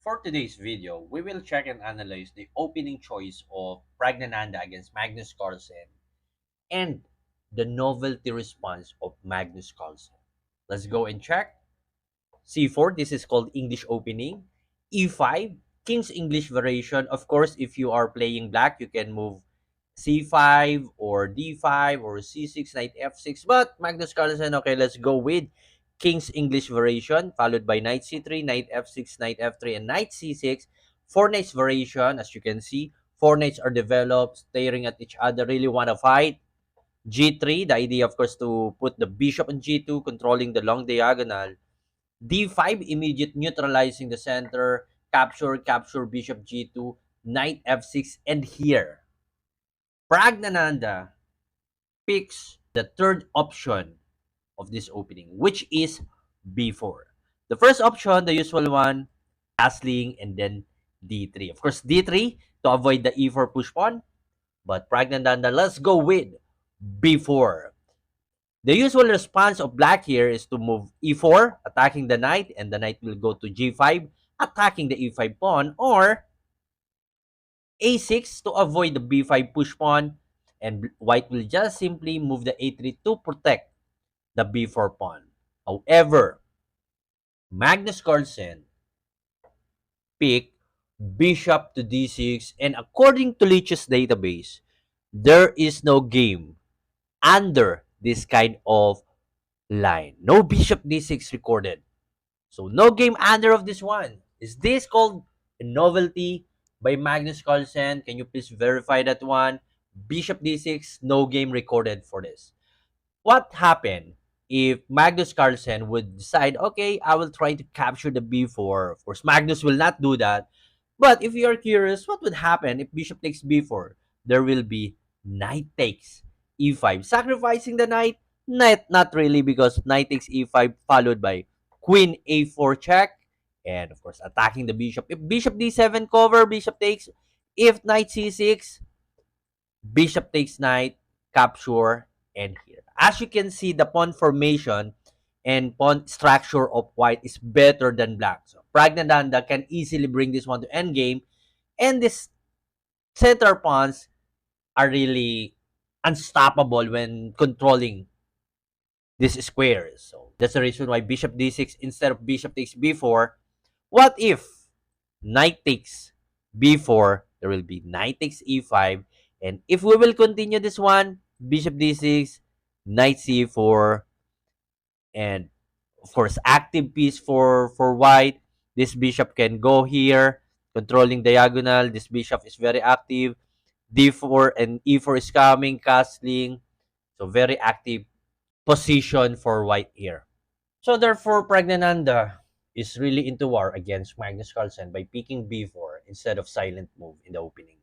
For today's video, we will check and analyze the opening choice of Pragg against Magnus Carlsen and the novelty response of Magnus Carlsen. Let's go and check. C4, this is called English opening. E5, King's English variation. Of course, if you are playing black, you can move C5 or D5 or C6, knight F6. But Magnus Carlsen, okay, let's go with King's English variation, followed by knight C3, knight F6, knight F3, and knight C6. Four knights variation, as you can see. Four knights are developed, staring at each other, really want to fight. G3, the idea, of course, to put the bishop on G2, controlling the long diagonal. D5, immediate neutralizing the center, capture bishop G2, knight F6, and here, Pragg picks the third option of this opening, which is B4. The first option, the usual one, castling, and then D3. Of course, D3 to avoid the E4 push pawn, but Pragg let's go with B4. The usual response of black here is to move E4, attacking the knight, and the knight will go to G5, attacking the E5 pawn, or A6 to avoid the B5 push pawn, and white will just simply move the A3 to protect the B4 pawn. However, Magnus Carlsen picked bishop to D6, and according to Leach's database, there is no game under this kind of line. No bishop D6 recorded. So no game under of this one. Is this called a novelty by Magnus Carlsen? Can you please verify that one? Bishop D6, no game recorded for this. What happened if Magnus Carlsen would decide, okay, I will try to capture the B4. Of course, Magnus will not do that. But if you are curious, what would happen if bishop takes B4? There will be knight takes E5. Sacrificing the knight? Not really, because knight takes E5 followed by queen A4 check. And of course, attacking the bishop. If bishop D7 cover, bishop takes. If knight C6, bishop takes knight, capture, and here. As you can see, the pawn formation and pawn structure of white is better than black. So Pragg can easily bring this one to endgame, and this center pawns are really unstoppable when controlling this square. So that's the reason why bishop D6 instead of bishop takes B4. What if knight takes B4? There will be knight takes E5. And if we will continue this one, bishop D6, knight C4, and of course, active piece for white. This bishop can go here, controlling diagonal. This bishop is very active. D4 and E4 is coming, castling. So very active position for white here. So therefore, Pragg is really into war against Magnus Carlsen by picking B4 instead of silent move in the opening.